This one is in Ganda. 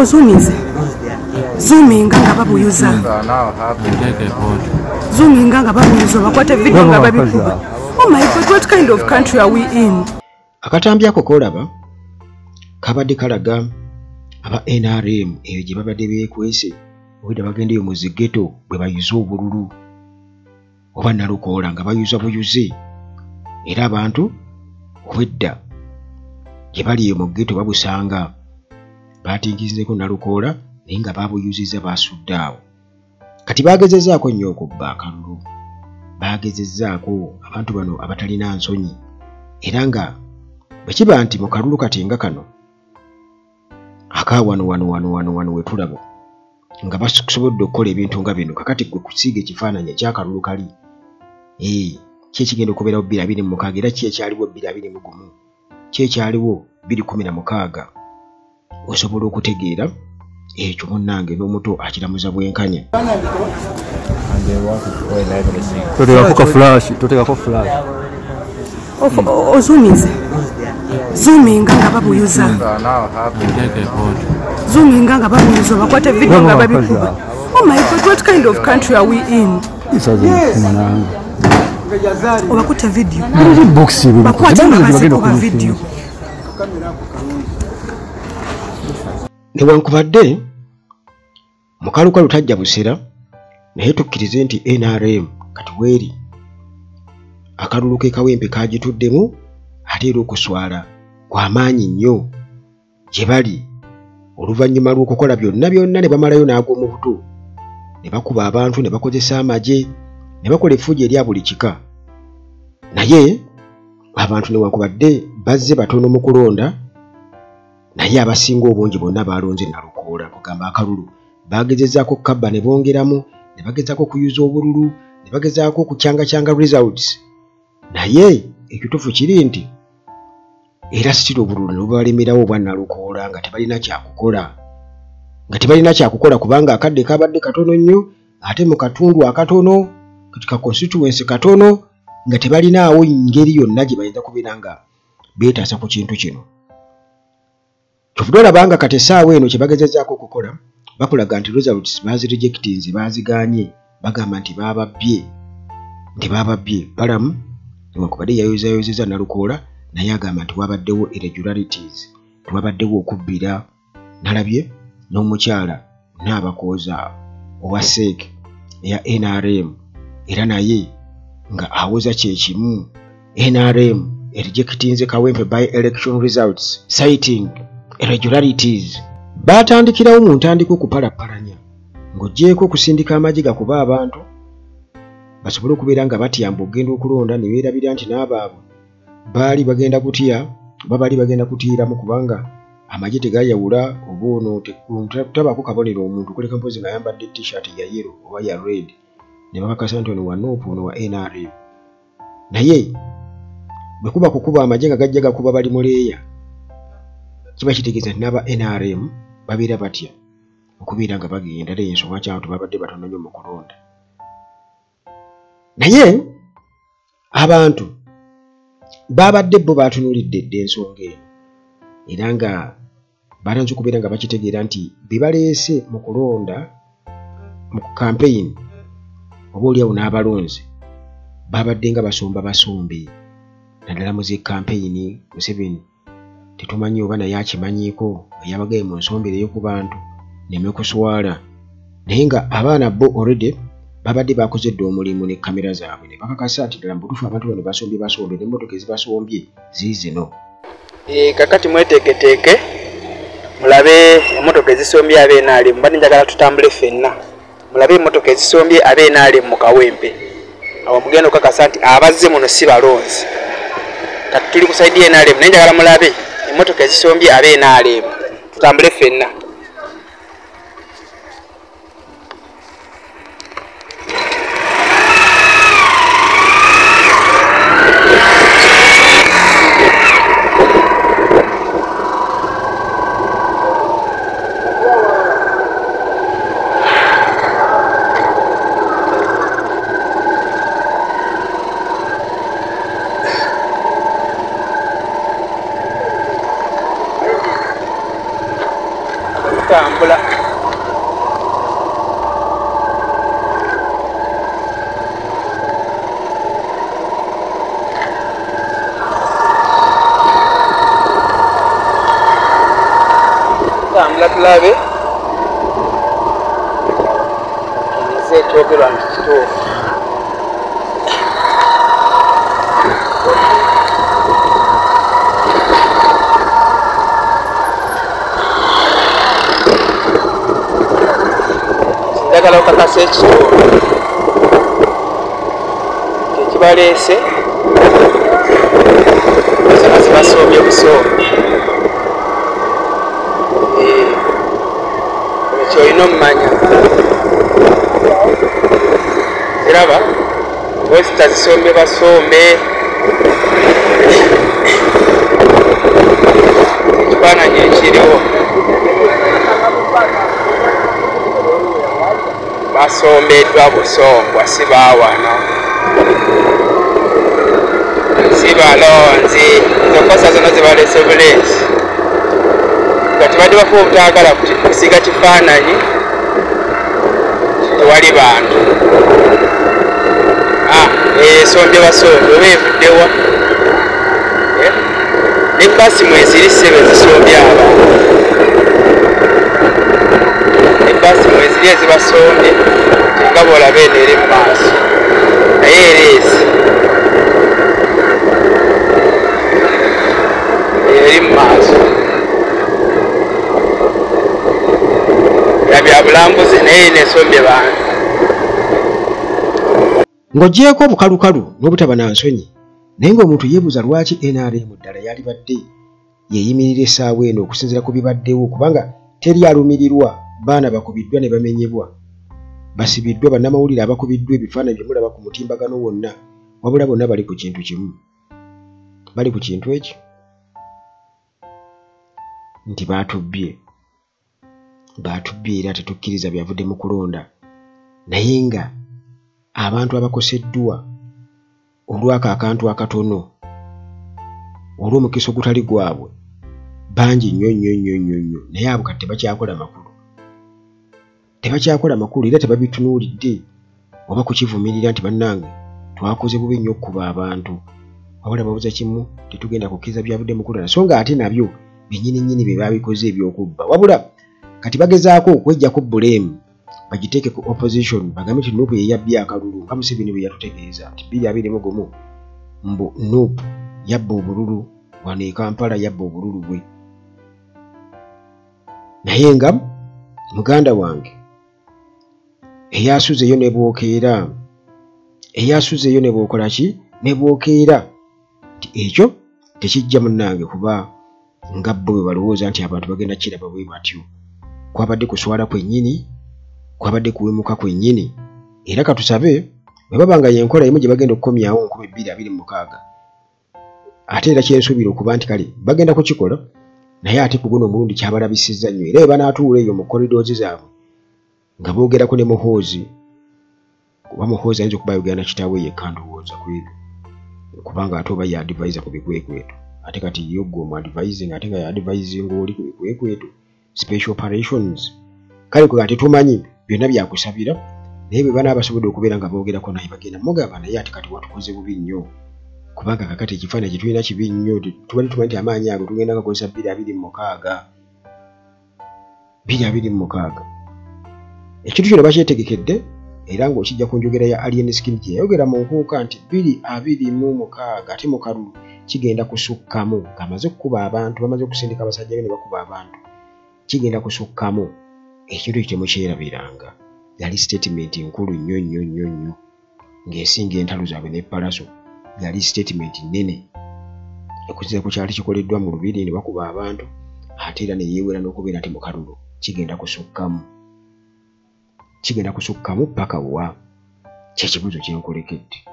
Ozumize. Zoominga nga babuyuza. Zoominga nga babuyuza bakwate video nga babikuba. Oh my God, what kind of country are we in? Akatambi ako kolaba kabadde kalaga aba NRM eyo gye babadde beekwese obwedda bagenda eyo mu zigeto bwe bayuza obululu oba nalukoola nga bayuza buyuze era abantu obwedda gye bali eyo mu geto babusanga batingizeko nalukoola naye nga babuyuziza basudde awo kati bagezezzaako nnyo okubba akalulu bagezezzaako abantu bano abatalina nsonyi era nga bwe kiba nti mu kalulu kati nga kano wano wetulaba nga basobodde okukola ebintu nga bino kakati gwe kusiiga ekifaananyi ekyakalulu kali ki ekigenda okubeerawo 2026 era ki ekyaliwo 2021 ki ekyaliwo 2016 osobola okutegeera ekyo munnange n'omuto akiramuza bwenkanya totekako flash Ozumize. Zoominga nga babuyuza. Zoominga nga babuyuza bakwate video nga babikuba. Oh my God, what kind of country are we in? Obakutte video. Bakwate nga bazikuba video. Newankubadde mukalukalu tajja busera naye tukkirize nti NRM kati weeri akalulu ke kawempe kagituddemu ate era okuswala kw'amaanyi nnyo gye bali oluvannyuma lw'okukola byonna ne bamalayo n'ag'omu buto ne bakuba abantu ne bakozesa amagye ne bakola effujo erya buli kika naye abantu newankubadde bazze batono mu kulonda naye abasinga obungi bonna balonze nalukoola kugamba akalulu bagezezzaako kabba ne bongeramu ne bagezzaako okuyuza obululu ne bagezzaako okukyanga results naye ekituufu kiri nti era sitira obululu ne bubalemerawo obwa nalukoola nga tebalina kyakukola kubanga akadde kabadde katono nnyo ate mu katundu akatono ka constituency katono nga tebalinaawo ngeri yonna gye bayinza kubeera nga beetaasa ku kintu kino kyovudde olabanga kati essaawa eno kye bagezezzaako okukola bakulaga nti results bazirejectinze bazigaanye bagamba nti bababbye balamu newankubadde yayozayozeza nalukoola naye agamba nti wabaddewo irregularities tiwabaddewo okubbira nalabye n'omukyala naabakooza owa SEC eya NRM era naye nga awoza kyekimu NRM erejectinze kawempe by election results citing irregularities batandikirawo mu ntandiko okupalapalanya ng'oggyeko okusindika amagye gakuba abantu basobole okubeera nga batyamba okugenda okulonda ne beerabira nti n'abaabwe baali bagenda kutya baali bagenda kutiiramu kubanga amagye tegayawula oba ono tabaako kabonero omuntu kuleka mpozi ng'ayambadde t-shirt ya yellow oba ya red ne babakasa nti ono wa NOP ono wa NRM naye bwe kuba kukuba amagye nga gajja gakuba bali muleeya kiba kitegeeza nti n'aba NRM babeera batya okubeera nga bagenda era ensonga ky'abantu babadde batono nnyo mu kulonda naye abantu babadde bo batunuulidde dda ensonga eno era nga batanze okubeera nga bakitegeera nti bibaleese mu kulonda mu campaign oba oliawo n'abalonzi babadde nga basombe naddala mu zi campaign Museveni tetumanyi oba naye akimanyiiko yabagaye mu nsombereyo ku bantu nemekuswala naye nga abaana bo already babadde bakoze dda omulimu ne kamera zaabwe ne bakakasa ati ddala mbutuufu abantu bano basombye n'emmotoka ezibasombye ziizino kakati mweteeketeeke mulabe emmotoka ezisombye ab'NRM mbadde njagala tutambule ffenna mulabe emmotoka ezisombye ab'NRM mu kawempe awo mugenda okukakasa nti abazze muno si balonzi kati tuli ku saidi y'NRM naye njagala mulabe emmotoka ezisombye ab'NRM tutambule ffenna tutambula. Tutambula tulabe nze twogerwa nti kituufu. Njagala okakasa ekitooke ekibaleese zona zibasombye busombi. Ekyo olina omumanya ziraba wesita zisombye basombe. Ekifaananyi ekiriwo basombeddwa busombwa si baawano si balonzi. Zokosa zona zibaleese buleesi nga tibadde bafuba obutaagala kusiga kifaananyi tewali bantu. Esombye basombe oba evuddewa ne basi mweziri ssebe zisombye abantu. Basi mweziri ezibasombye nga bw'olaba eno eri mu maaso naye ereezi eri mu maaso ya byabulambuzi naye nesombye bantu. Ng'ogyeko obukalukalu n'obutaba na nsonyi naye ng'omuntu yeebuuza lwaki NRM ddala yalibadde yeeyimirira essaawa eno okusinziira ku bibaddewo, kubanga teri alumirirwa. Baana bakubiddwa ne bamenyebwa, basibiddwa bannamawulire abakubiddwa ebifaananyi bye mulaba ku mutimbagano wonna, wabula bonna bali ku kintu kimu. Bali ku kintu ekyo nti baatubbye era tetukkiriza byavudde mu kulonda, naye nga abantu abakoseddwa olw'ako akantu akatono olw'omukisa ogutali gwabwe bangi nnyo naye abo kati tebakyakola makulu. Tebakyakola makulu era tebabitunuulidde oba kukivumirira nti bannange twakoze bubi nnyo okuba abantu. Wabula babuuza kimu, tetugenda kukkiriza byavudde mu kulonda, so nga ate nabyo bennyini bye baabikoze ebyokubba. Wabula kati bagezaako okweggyako buleemu bagiteeke ku opposition bagambe nti Nuupu ye yabbye akalulu nga Museveni bwe yatutegeeza nti 2021 mbu Nuupu yabba obululu wano e Kampala, yabba obululu bwe. Naye nga muganda wange eyasuzeeyo ne bwokeera, eyasuzeeyo ne bwokola ki ne bwokeera nti ekyo tekijja munnange kuba nga bo bwe balowooza nti abantu bagenda kiraba bwe batyo. Kwabadde kuswala kwennyini, kwabadde kuwemuka kwennyini, era katusabe bwe baba nga yenkola emu gye bagenda okukomyawo 2026 ate era kyensuubira okuba nti kale bagenda kukikola, naye ate ku guno omulundi kyabalabisizza nnyo era banaatuula eyo mu koridoozi zaabwe nga boogerako ne Muhoozi, kuba Muhoozi ayinza okuba ayogera na kitaawe yekka ndowooza ku ebyo, kubanga ate oba ye-advisor ku bikwekweto, ate kati ye gwe omu-advising ate nga ye-advising oli ku bikwekweto special operations. Kale kwe ate tumanyi byonna byakusabira, naye bwe banaaba basobodde okubeera nga boogerako naye bagenda mugamba naye ate kati watukoze bubi nnyo, kubanga kakati ekifaananyi kye tulina kibi nnyo, tubadde tumanyi nti amaanyi ago tugenda gakozesa 2026. Ekintu kino bakyetegekedde era ng'okijja ku njogera ya Alien Skin gye yayogera mu nkuuka nti 2026 ate mu kalulu kigenda kusukkamu ng'amaze okukuba abantu, bamaze okusindika abasajja be ne bakuba abantu, kigenda kusukkamu ekintu ekyo temukyerabiranga. Yali statement nkulu nnyo ng'esinga entalo zaabwe n'epalaso. Yali statement nnene okusinziira ku kyali kikoleddwa mu lubiri ne bakuba abantu, ate era ne yeewera n'okubeera nti mu kalulu kigenda kusukkamu paka wa kyekibuuzo kyenkolekedde.